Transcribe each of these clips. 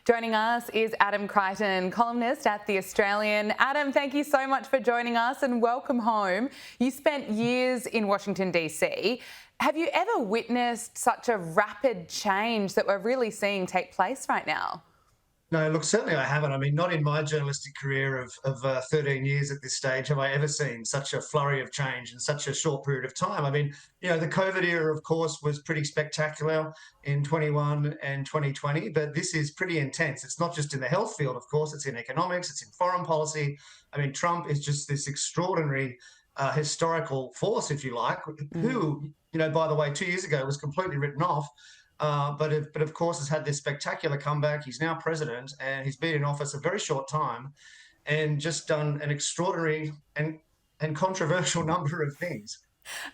Joining us is Adam Creighton, columnist at The Australian. Adam, thank you so much for joining us and welcome home. You spent years in Washington, DC. Have you ever witnessed such a rapid change that we're really seeing take place right now? No, look, certainly I haven't. I mean, not in my journalistic career of 13 years at this stage have I ever seen such a flurry of change in such a short period of time. I mean, the COVID era, of course, was pretty spectacular in 21 and 2020, but this is pretty intense. It's not just in the health field, of course, it's in economics, it's in foreign policy. I mean, Trump is just this extraordinary historical force, if you like, who, by the way, 2 years ago was completely written off. But of course has had this spectacular comeback. He's now president and he's been in office a very short time and just done an extraordinary and controversial number of things.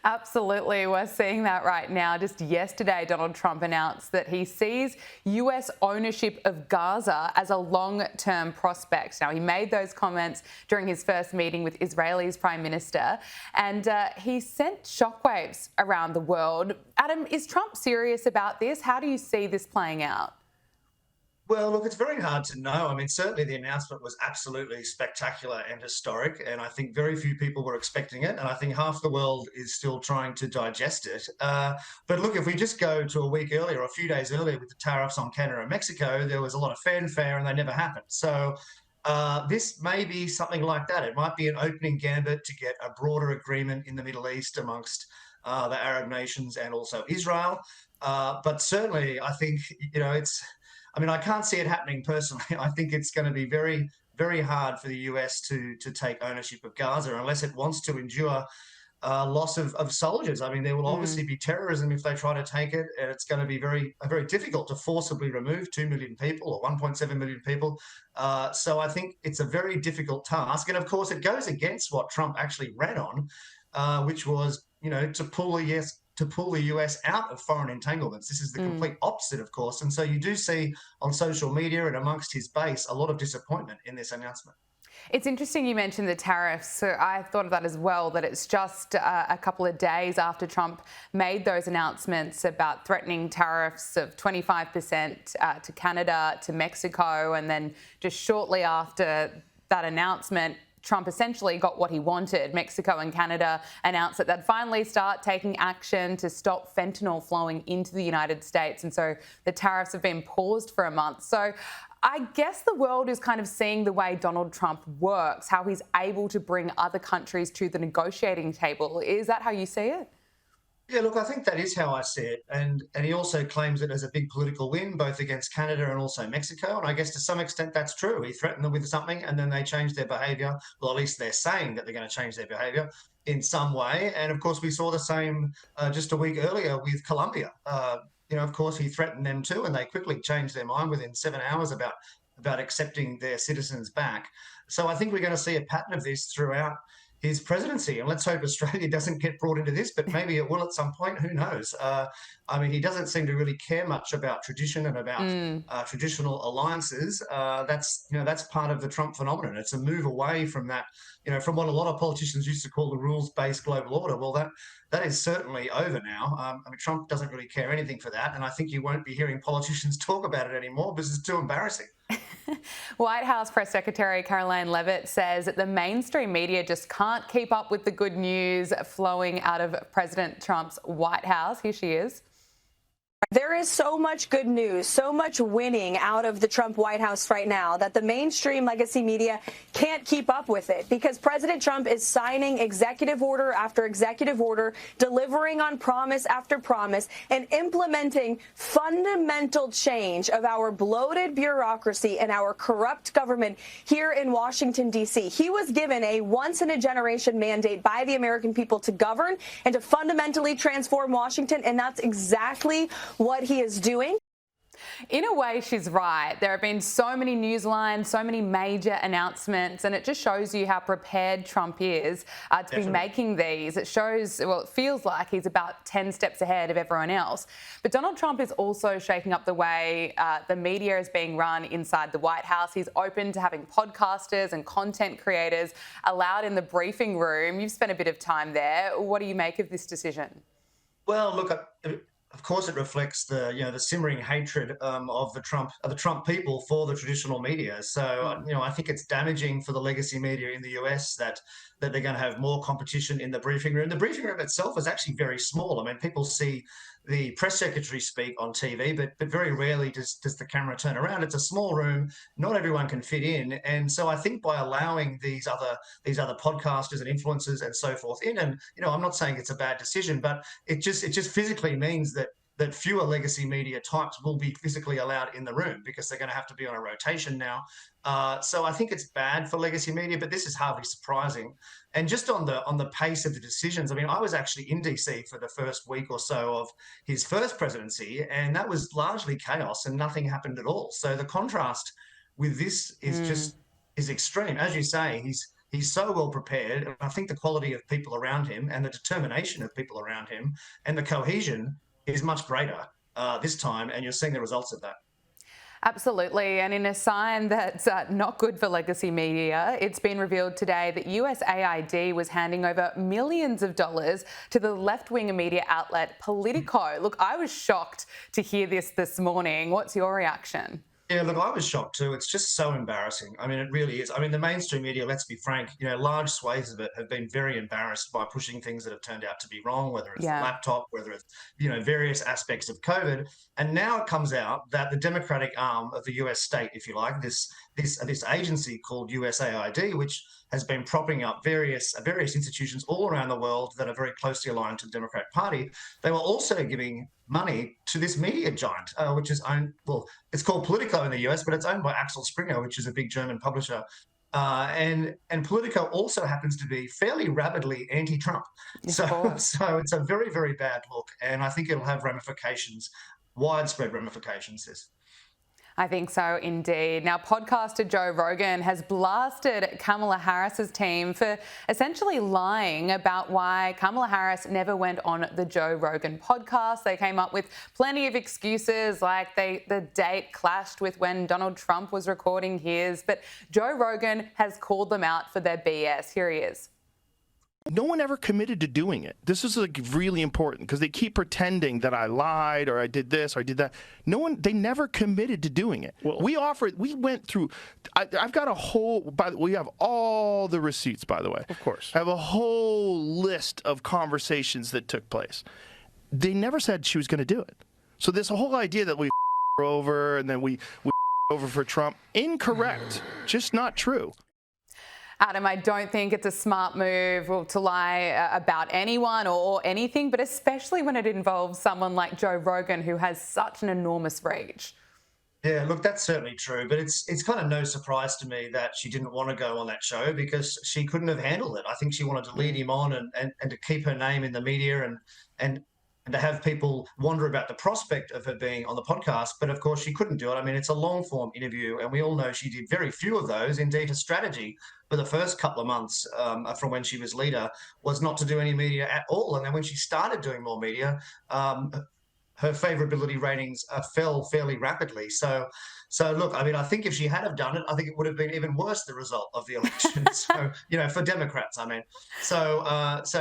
Absolutely. We're seeing that right now. Just yesterday, Donald Trump announced that he sees US ownership of Gaza as a long-term prospect. Now, he made those comments during his first meeting with Israel's Prime Minister, and he sent shockwaves around the world. Adam, is Trump serious about this? How do you see this playing out? Well, look, it's very hard to know. I mean, certainly the announcement was absolutely spectacular and historic, and I think very few people were expecting it, and I think half the world is still trying to digest it. But look, if we just go to a week earlier, or a few days earlier with the tariffs on Canada and Mexico, there was a lot of fanfare and they never happened. So this may be something like that. It might be an opening gambit to get a broader agreement in the Middle East amongst the Arab nations and also Israel. But certainly, I think, I can't see it happening personally. I think it's going to be very, very hard for the US to take ownership of Gaza unless it wants to endure loss of soldiers. I mean, there will obviously be terrorism if they try to take it, and it's going to be very, very difficult to forcibly remove 2 million people or 1.7 million people. So I think it's a very difficult task. And of course, it goes against what Trump actually ran on, which was, to pull the US out of foreign entanglements. This is the complete opposite, of course. And so you do see on social media and amongst his base a lot of disappointment in this announcement. It's interesting you mentioned the tariffs. So I thought of that as well, that it's just a couple of days after Trump made those announcements about threatening tariffs of 25% to Canada, to Mexico, and then just shortly after that announcement, Trump essentially got what he wanted. Mexico and Canada announced that they'd finally start taking action to stop fentanyl flowing into the United States. And so the tariffs have been paused for a month. So I guess the world is kind of seeing the way Donald Trump works, how he's able to bring other countries to the negotiating table. Is that how you see it? Yeah, look, I think that is how I see it. And he also claims it as a big political win, both against Canada and also Mexico. And I guess to some extent that's true. He threatened them with something and then they changed their behaviour. Well, at least they're saying that they're going to change their behaviour in some way. And of course, we saw the same just a week earlier with Colombia. Of course, he threatened them too, and they quickly changed their mind within 7 hours about accepting their citizens back. So I think we're going to see a pattern of this throughout his presidency. And let's hope Australia doesn't get brought into this, but maybe it will at some point. Who knows? He doesn't seem to really care much about tradition and about traditional alliances. That's part of the Trump phenomenon. It's a move away from that, from what a lot of politicians used to call the rules-based global order. Well, that is certainly over now. Trump doesn't really care anything for that. And I think you won't be hearing politicians talk about it anymore because it's too embarrassing. White House Press Secretary Karoline Leavitt says that the mainstream media just can't keep up with the good news flowing out of President Trump's White House. Here she is. There is so much good news, so much winning out of the Trump White House right now that the mainstream legacy media can't keep up with it because President Trump is signing executive order after executive order, delivering on promise after promise, and implementing fundamental change of our bloated bureaucracy and our corrupt government here in Washington, D.C. He was given a once-in-a-generation mandate by the American people to govern and to fundamentally transform Washington, and that's exactly what he is doing. In a way, she's right. There have been so many news lines, so many major announcements, and it just shows you how prepared Trump is to be making these. It feels like he's about 10 steps ahead of everyone else. But Donald Trump is also shaking up the way the media is being run inside the White House. He's open to having podcasters and content creators allowed in the briefing room. You've spent a bit of time there. What do you make of this decision? Well, look, Of course, it reflects the simmering hatred of the Trump people for the traditional media. So I think it's damaging for the legacy media in the US that they're going to have more competition in the briefing room. The briefing room itself is actually very small. I mean, people see the press secretary speak on TV, but very rarely does the camera turn around. It's a small room; not everyone can fit in, and so I think by allowing these other podcasters and influencers and so forth in, and I'm not saying it's a bad decision, but it just physically means that fewer legacy media types will be physically allowed in the room because they're going to have to be on a rotation now. So I think it's bad for legacy media, but this is hardly surprising. And just on the pace of the decisions, I mean, I was actually in DC for the first week or so of his first presidency, and that was largely chaos and nothing happened at all. So the contrast with this is extreme. As you say, he's so well prepared. And I think the quality of people around him and the determination of people around him and the cohesion is much greater this time, and you're seeing the results of that. Absolutely. And in a sign that's not good for legacy media, it's been revealed today that USAID was handing over millions of dollars to the left-wing media outlet Politico. Look, I was shocked to hear this morning. What's your reaction? Yeah, look, I was shocked too. It's just so embarrassing. I mean, it really is. I mean, the mainstream media, let's be frank, large swathes of it have been very embarrassed by pushing things that have turned out to be wrong, whether it's the laptop, whether it's, various aspects of COVID. And now it comes out that the Democratic arm of the US state, if you like, this agency called USAID, which has been propping up various institutions all around the world that are very closely aligned to the Democratic Party. They were also giving money to this media giant, which is owned, it's called Politico in the US, but it's owned by Axel Springer, which is a big German publisher. And Politico also happens to be fairly rabidly anti-Trump. So it's a very, very bad look. And I think it'll have ramifications, widespread ramifications, this. I think so indeed. Now, podcaster Joe Rogan has blasted Kamala Harris's team for essentially lying about why Kamala Harris never went on the Joe Rogan podcast. They came up with plenty of excuses, like the date clashed with when Donald Trump was recording his. But Joe Rogan has called them out for their BS. Here he is. No one ever committed to doing it. This is really important because they keep pretending that I lied or I did this or I did that. They never committed to doing it. Well, we went through, I've got a whole, we have all the receipts, by the way. Of course. I have a whole list of conversations that took place. They never said she was going to do it. So this whole idea that we her over and then we over for Trump, incorrect, just not true. Adam, I don't think it's a smart move to lie about anyone or anything, but especially when it involves someone like Joe Rogan, who has such an enormous reach. Yeah, look, that's certainly true, but it's kind of no surprise to me that she didn't want to go on that show because she couldn't have handled it. I think she wanted to lead him on and to keep her name in the media and to have people wonder about the prospect of her being on the podcast. But of course, she couldn't do it. I mean, it's a long form interview, and we all know she did very few of those. Indeed, her strategy for the first couple of months from when she was leader was not to do any media at all. And then when she started doing more media, her favorability ratings fell fairly rapidly. So look, I mean, I think if she had have done it, I think it would have been even worse, the result of the election. So, for Democrats, I mean. So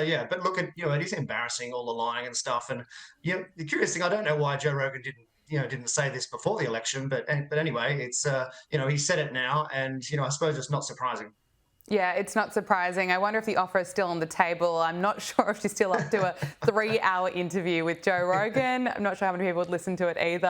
yeah, but look, it is embarrassing, all the lying and stuff. And the curious thing, I don't know why Joe Rogan didn't say this before the election, but anyway, it's he said it now, and I suppose it's not surprising. Yeah, it's not surprising. I wonder if the offer is still on the table. I'm not sure if she's still up to a 3-hour interview with Joe Rogan. I'm not sure how many people would listen to it either.